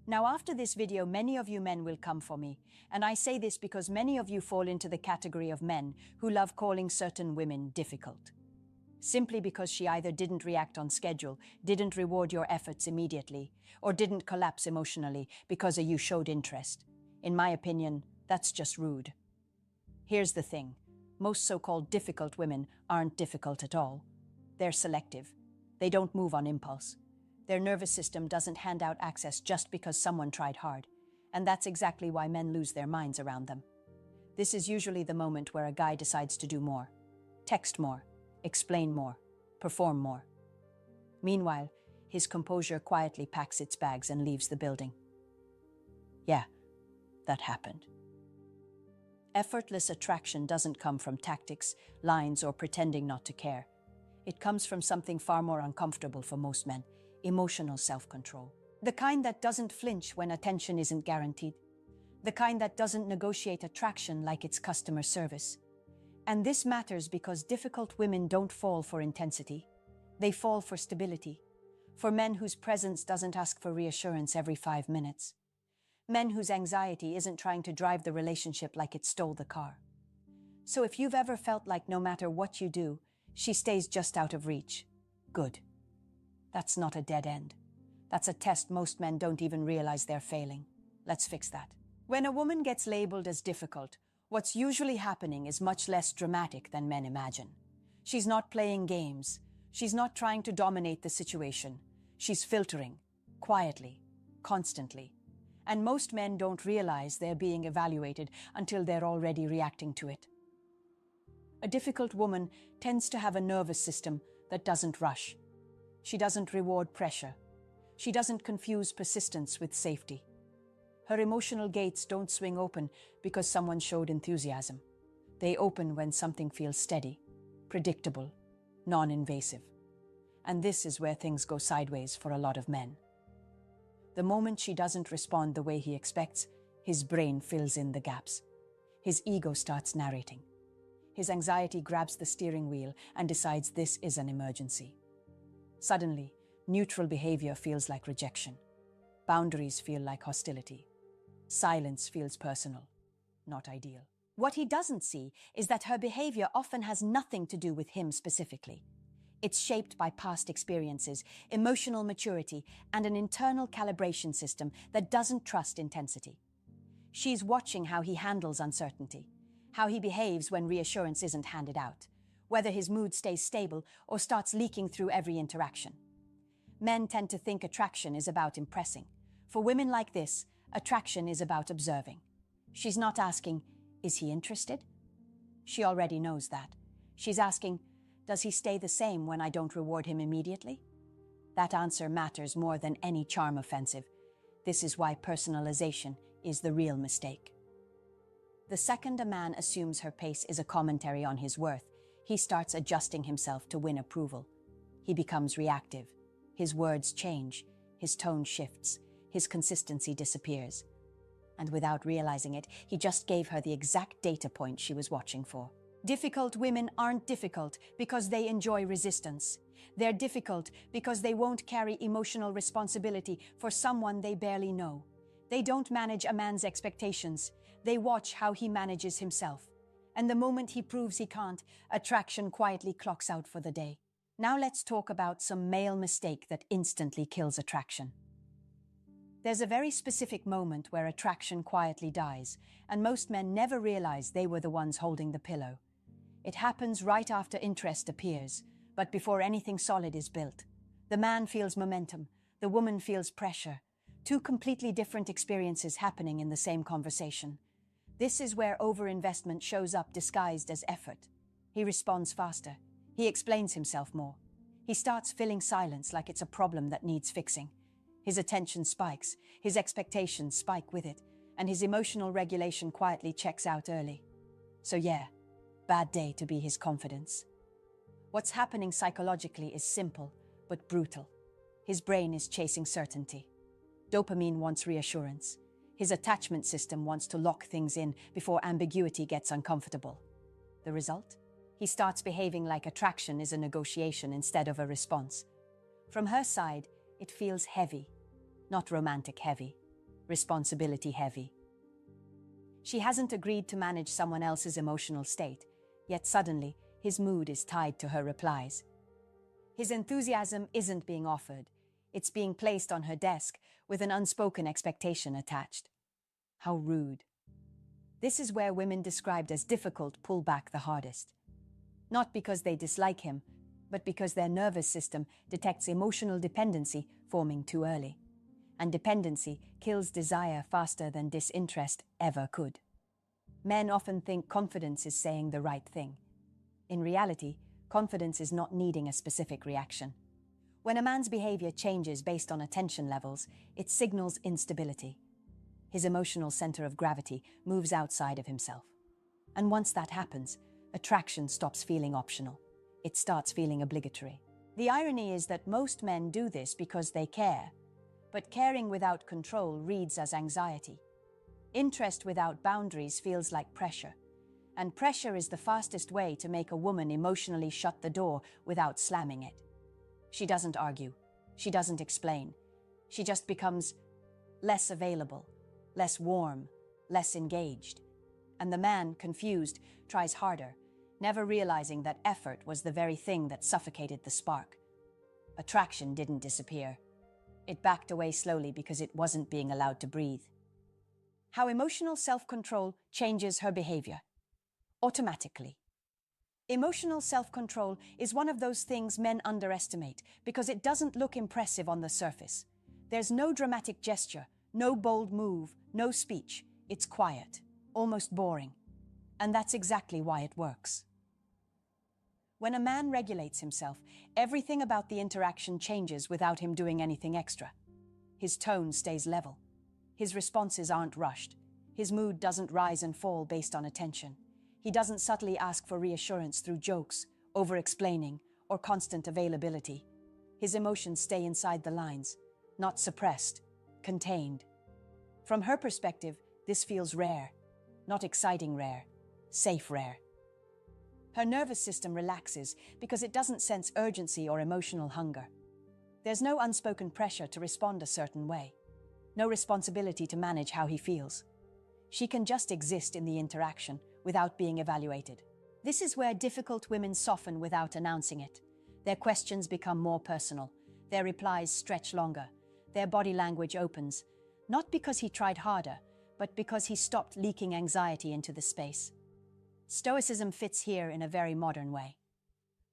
Now, after this video, many of you men will come for me, and I say this because many of you fall into the category of men who love calling certain women difficult. Simply because she either didn't react on schedule, didn't reward your efforts immediately, or didn't collapse emotionally because you showed interest. In my opinion, that's just rude. Here's the thing. Most so-called difficult women aren't difficult at all. They're selective. They don't move on impulse. Their nervous system doesn't hand out access just because someone tried hard. And that's exactly why men lose their minds around them. This is usually the moment where a guy decides to do more. Text more. Explain more. Perform more. Meanwhile, his composure quietly packs its bags and leaves the building. Yeah, that happened. Effortless attraction doesn't come from tactics, lines, or pretending not to care. It comes from something far more uncomfortable for most men: emotional self-control. The kind that doesn't flinch when attention isn't guaranteed. The kind that doesn't negotiate attraction like it's customer service. And this matters because difficult women don't fall for intensity. They fall for stability. For men whose presence doesn't ask for reassurance every 5 minutes. Men whose anxiety isn't trying to drive the relationship like it stole the car. So if you've ever felt like no matter what you do, she stays just out of reach, good. That's not a dead end. That's a test most men don't even realize they're failing. Let's fix that. When a woman gets labeled as difficult, what's usually happening is much less dramatic than men imagine. She's not playing games. She's not trying to dominate the situation. She's filtering, quietly, constantly. And most men don't realize they're being evaluated until they're already reacting to it. A difficult woman tends to have a nervous system that doesn't rush. She doesn't reward pressure. She doesn't confuse persistence with safety. Her emotional gates don't swing open because someone showed enthusiasm. They open when something feels steady, predictable, non-invasive. And this is where things go sideways for a lot of men. The moment she doesn't respond the way he expects, his brain fills in the gaps. His ego starts narrating. His anxiety grabs the steering wheel and decides this is an emergency. Suddenly, neutral behavior feels like rejection. Boundaries feel like hostility. Silence feels personal, not ideal. What he doesn't see is that her behavior often has nothing to do with him specifically. It's shaped by past experiences, emotional maturity, and an internal calibration system that doesn't trust intensity. She's watching how he handles uncertainty, how he behaves when reassurance isn't handed out, whether his mood stays stable or starts leaking through every interaction. Men tend to think attraction is about impressing. For women like this, attraction is about observing. She's not asking, is he interested? She already knows that. She's asking, does he stay the same when I don't reward him immediately? That answer matters more than any charm offensive. This is why personalization is the real mistake. The second a man assumes her pace is a commentary on his worth, he starts adjusting himself to win approval. He becomes reactive. His words change. His tone shifts. His consistency disappears. And without realizing it, he just gave her the exact data point she was watching for. Difficult women aren't difficult because they enjoy resistance. They're difficult because they won't carry emotional responsibility for someone they barely know. They don't manage a man's expectations. They watch how he manages himself. And the moment he proves he can't, attraction quietly clocks out for the day. Now let's talk about some male mistake that instantly kills attraction. There's a very specific moment where attraction quietly dies, and most men never realize they were the ones holding the pillow. It happens right after interest appears, but before anything solid is built. The man feels momentum, the woman feels pressure. Two completely different experiences happening in the same conversation. This is where overinvestment shows up disguised as effort. He responds faster. He explains himself more. He starts filling silence like it's a problem that needs fixing. His attention spikes, his expectations spike with it, and his emotional regulation quietly checks out early. So yeah, bad day to be his confidence. What's happening psychologically is simple, but brutal. His brain is chasing certainty. Dopamine wants reassurance. His attachment system wants to lock things in before ambiguity gets uncomfortable. The result? He starts behaving like attraction is a negotiation instead of a response. From her side, it feels heavy, not romantic heavy, responsibility heavy. She hasn't agreed to manage someone else's emotional state, yet suddenly his mood is tied to her replies. His enthusiasm isn't being offered, it's being placed on her desk with an unspoken expectation attached. How rude. This is where women described as difficult pull back the hardest. Not because they dislike him, but because their nervous system detects emotional dependency forming too early. And dependency kills desire faster than disinterest ever could. Men often think confidence is saying the right thing. In reality, confidence is not needing a specific reaction. When a man's behavior changes based on attention levels, it signals instability. His emotional center of gravity moves outside of himself. And once that happens, attraction stops feeling optional. It starts feeling obligatory. The irony is that most men do this because they care, but caring without control reads as anxiety. Interest without boundaries feels like pressure, and pressure is the fastest way to make a woman emotionally shut the door without slamming it. She doesn't argue. She doesn't explain. She just becomes less available, less warm, less engaged. And the man, confused, tries harder, never realizing that effort was the very thing that suffocated the spark. Attraction didn't disappear. It backed away slowly because it wasn't being allowed to breathe. How emotional self-control changes her behavior. Automatically. Emotional self-control is one of those things men underestimate because it doesn't look impressive on the surface. There's no dramatic gesture, no bold move, no speech. It's quiet, almost boring. And that's exactly why it works. When a man regulates himself, everything about the interaction changes without him doing anything extra. His tone stays level. His responses aren't rushed. His mood doesn't rise and fall based on attention. He doesn't subtly ask for reassurance through jokes, over-explaining, or constant availability. His emotions stay inside the lines, not suppressed, contained. From her perspective, this feels rare. Not exciting rare, safe rare. Her nervous system relaxes because it doesn't sense urgency or emotional hunger. There's no unspoken pressure to respond a certain way. No responsibility to manage how he feels. She can just exist in the interaction without being evaluated. This is where difficult women soften without announcing it. Their questions become more personal. Their replies stretch longer. Their body language opens, not because he tried harder, but because he stopped leaking anxiety into the space. Stoicism fits here in a very modern way.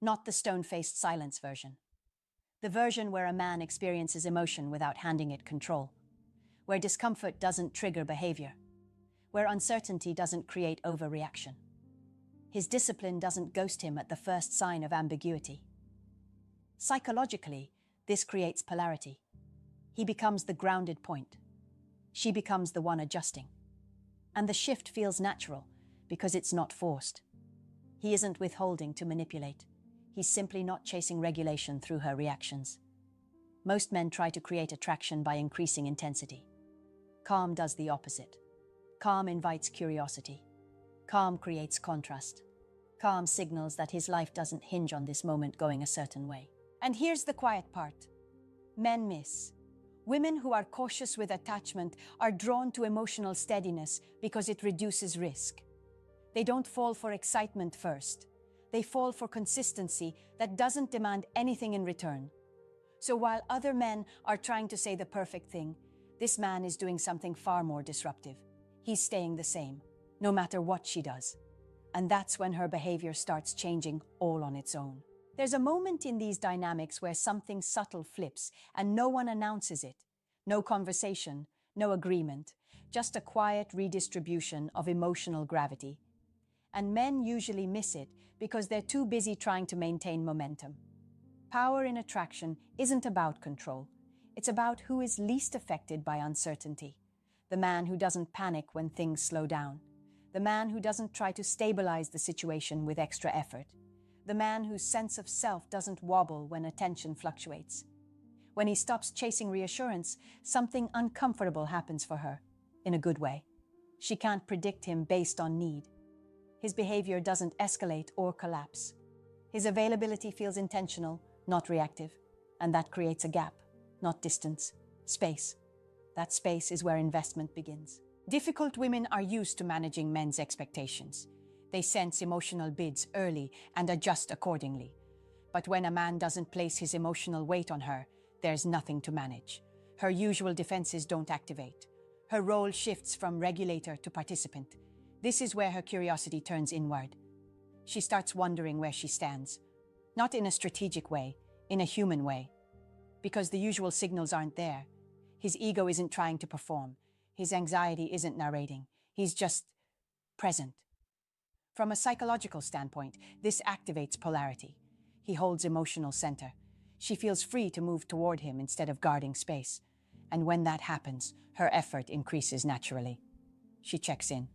Not the stone-faced silence version. The version where a man experiences emotion without handing it control. Where discomfort doesn't trigger behavior. Where uncertainty doesn't create overreaction. His discipline doesn't ghost him at the first sign of ambiguity. Psychologically, this creates polarity. He becomes the grounded point. She becomes the one adjusting. And the shift feels natural because it's not forced. He isn't withholding to manipulate. He's simply not chasing regulation through her reactions. Most men try to create attraction by increasing intensity. Calm does the opposite. Calm invites curiosity. Calm creates contrast. Calm signals that his life doesn't hinge on this moment going a certain way. And here's the quiet part. Men miss. Women who are cautious with attachment are drawn to emotional steadiness because it reduces risk. They don't fall for excitement first. They fall for consistency that doesn't demand anything in return. So while other men are trying to say the perfect thing, this man is doing something far more disruptive. He's staying the same, no matter what she does. And that's when her behavior starts changing all on its own. There's a moment in these dynamics where something subtle flips and no one announces it. No conversation, no agreement, just a quiet redistribution of emotional gravity. And men usually miss it because they're too busy trying to maintain momentum. Power in attraction isn't about control. It's about who is least affected by uncertainty. The man who doesn't panic when things slow down. The man who doesn't try to stabilize the situation with extra effort. The man whose sense of self doesn't wobble when attention fluctuates. When he stops chasing reassurance, something uncomfortable happens for her, in a good way. She can't predict him based on need. His behavior doesn't escalate or collapse. His availability feels intentional, not reactive, and that creates a gap, not distance, space. That space is where investment begins. Difficult women are used to managing men's expectations. They sense emotional bids early and adjust accordingly. But when a man doesn't place his emotional weight on her, there's nothing to manage. Her usual defenses don't activate. Her role shifts from regulator to participant. This is where her curiosity turns inward. She starts wondering where she stands. Not in a strategic way, in a human way. Because the usual signals aren't there. His ego isn't trying to perform. His anxiety isn't narrating. He's just present. From a psychological standpoint, this activates polarity. He holds emotional center. She feels free to move toward him instead of guarding space. And when that happens, her effort increases naturally. She checks in.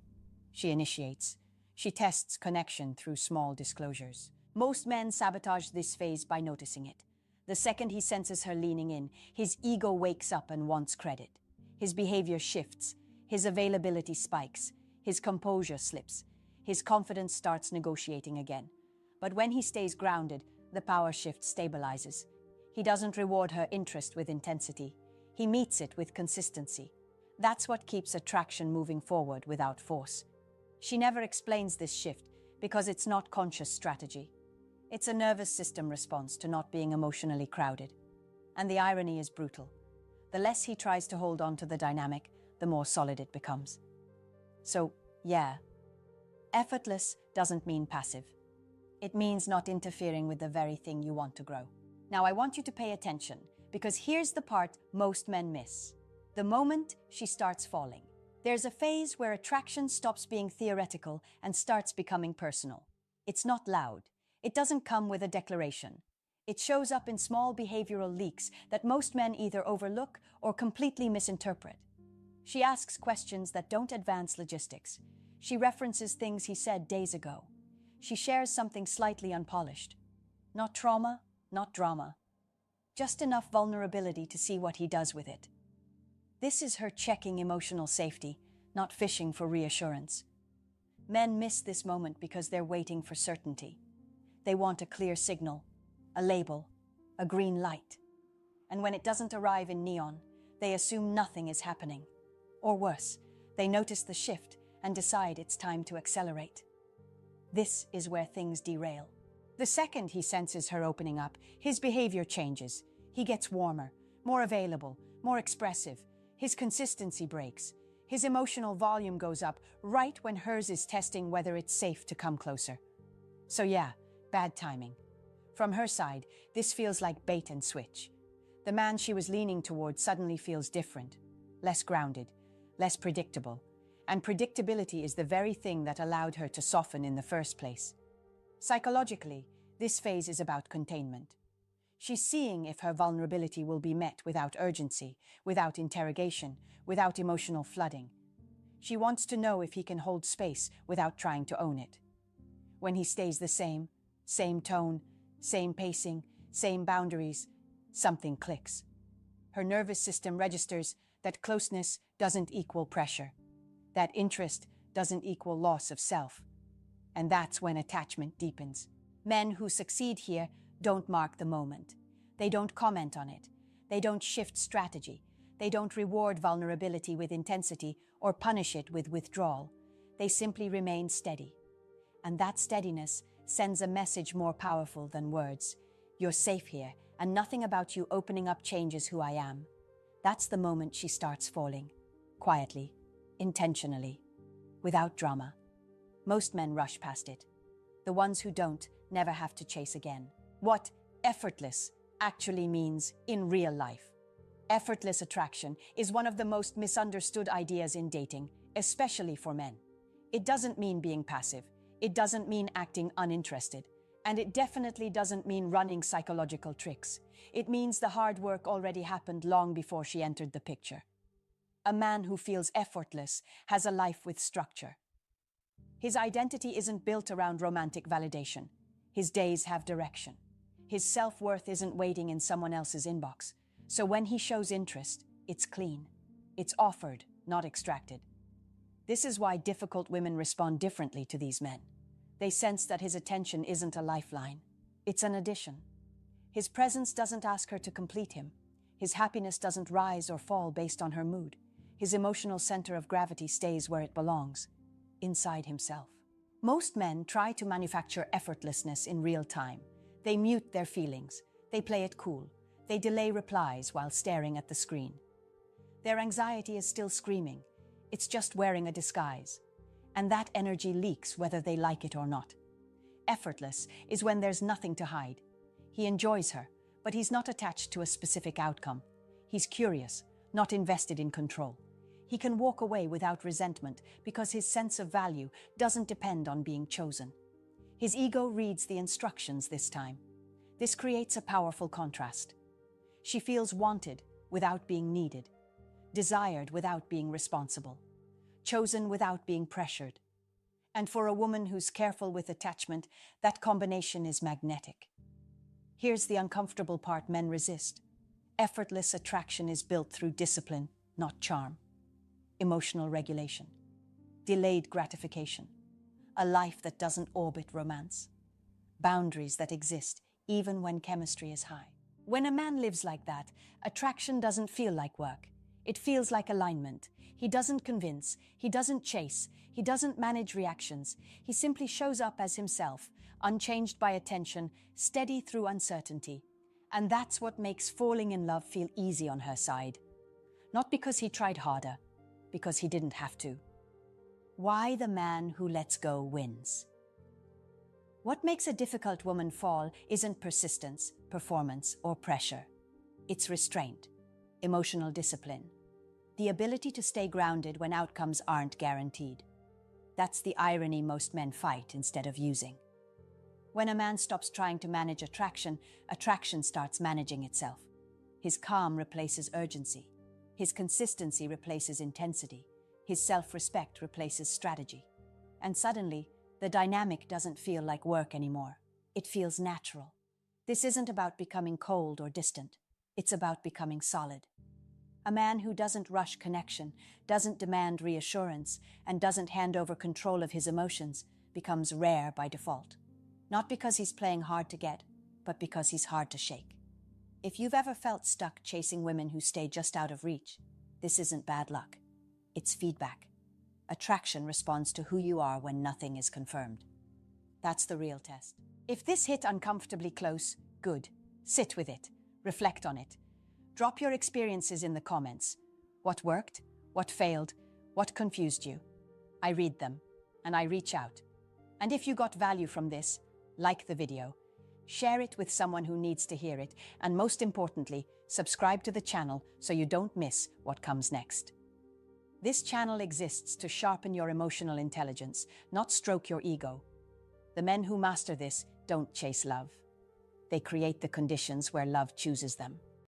She initiates. She tests connection through small disclosures. Most men sabotage this phase by noticing it. The second he senses her leaning in, his ego wakes up and wants credit. His behavior shifts. His availability spikes. His composure slips. His confidence starts negotiating again. But when he stays grounded, the power shift stabilizes. He doesn't reward her interest with intensity. He meets it with consistency. That's what keeps attraction moving forward without force. She never explains this shift because it's not conscious strategy. It's a nervous system response to not being emotionally crowded. And the irony is brutal. The less he tries to hold on to the dynamic, the more solid it becomes. So, yeah, effortless doesn't mean passive. It means not interfering with the very thing you want to grow. Now, I want you to pay attention, because here's the part most men miss. The moment she starts falling. There's a phase where attraction stops being theoretical and starts becoming personal. It's not loud. It doesn't come with a declaration. It shows up in small behavioral leaks that most men either overlook or completely misinterpret. She asks questions that don't advance logistics. She references things he said days ago. She shares something slightly unpolished. Not trauma, not drama. Just enough vulnerability to see what he does with it. This is her checking emotional safety, not fishing for reassurance. Men miss this moment because they're waiting for certainty. They want a clear signal, a label, a green light. And when it doesn't arrive in neon, they assume nothing is happening. Or worse, they notice the shift and decide it's time to accelerate. This is where things derail. The second he senses her opening up, his behavior changes. He gets warmer, more available, more expressive. His consistency breaks. His emotional volume goes up right when hers is testing whether it's safe to come closer. So yeah, bad timing. From her side, this feels like bait and switch. The man she was leaning toward suddenly feels different, less grounded, less predictable. And predictability is the very thing that allowed her to soften in the first place. Psychologically, this phase is about containment. She's seeing if her vulnerability will be met without urgency, without interrogation, without emotional flooding. She wants to know if he can hold space without trying to own it. When he stays the same tone, same pacing, same boundaries, something clicks. Her nervous system registers that closeness doesn't equal pressure, that interest doesn't equal loss of self. And that's when attachment deepens. Men who succeed here don't mark the moment. They don't comment on it. They don't shift strategy. They don't reward vulnerability with intensity or punish it with withdrawal. They simply remain steady. And that steadiness sends a message more powerful than words. You're safe here, and nothing about you opening up changes who I am. That's the moment she starts falling. Quietly, intentionally, without drama. Most men rush past it. The ones who don't never have to chase again. What effortless actually means in real life. Effortless attraction is one of the most misunderstood ideas in dating, especially for men. It doesn't mean being passive. It doesn't mean acting uninterested. And it definitely doesn't mean running psychological tricks. It means the hard work already happened long before she entered the picture. A man who feels effortless has a life with structure. His identity isn't built around romantic validation. His days have direction. His self-worth isn't waiting in someone else's inbox. So when he shows interest, it's clean. It's offered, not extracted. This is why difficult women respond differently to these men. They sense that his attention isn't a lifeline. It's an addition. His presence doesn't ask her to complete him. His happiness doesn't rise or fall based on her mood. His emotional center of gravity stays where it belongs, inside himself. Most men try to manufacture effortlessness in real time. They mute their feelings. They play it cool. They delay replies while staring at the screen. Their anxiety is still screaming. It's just wearing a disguise. And that energy leaks whether they like it or not. Effortless is when there's nothing to hide. He enjoys her, but he's not attached to a specific outcome. He's curious, not invested in control. He can walk away without resentment because his sense of value doesn't depend on being chosen. His ego reads the instructions this time. This creates a powerful contrast. She feels wanted without being needed, desired without being responsible, chosen without being pressured. And for a woman who's careful with attachment, that combination is magnetic. Here's the uncomfortable part men resist. Effortless attraction is built through discipline, not charm. Emotional regulation, delayed gratification, a life that doesn't orbit romance, boundaries that exist even when chemistry is high. When a man lives like that, attraction doesn't feel like work. It feels like alignment. He doesn't convince, he doesn't chase, he doesn't manage reactions. He simply shows up as himself, unchanged by attention, steady through uncertainty. And that's what makes falling in love feel easy on her side. Not because he tried harder, because he didn't have to. Why the man who lets go wins. What makes a difficult woman fall isn't persistence, performance, or pressure. It's restraint, emotional discipline, the ability to stay grounded when outcomes aren't guaranteed. That's the irony most men fight instead of using. When a man stops trying to manage attraction, attraction starts managing itself. His calm replaces urgency. His consistency replaces intensity. His self-respect replaces strategy. And suddenly, the dynamic doesn't feel like work anymore. It feels natural. This isn't about becoming cold or distant. It's about becoming solid. A man who doesn't rush connection, doesn't demand reassurance, and doesn't hand over control of his emotions becomes rare by default. Not because he's playing hard to get, but because he's hard to shake. If you've ever felt stuck chasing women who stay just out of reach, this isn't bad luck. It's feedback. Attraction responds to who you are when nothing is confirmed. That's the real test. If this hit uncomfortably close, good. Sit with it. Reflect on it. Drop your experiences in the comments. What worked? What failed? What confused you? I read them, and I reach out. And if you got value from this, like the video, share it with someone who needs to hear it, and most importantly, subscribe to the channel so you don't miss what comes next. This channel exists to sharpen your emotional intelligence, not stroke your ego. The men who master this don't chase love. They create the conditions where love chooses them.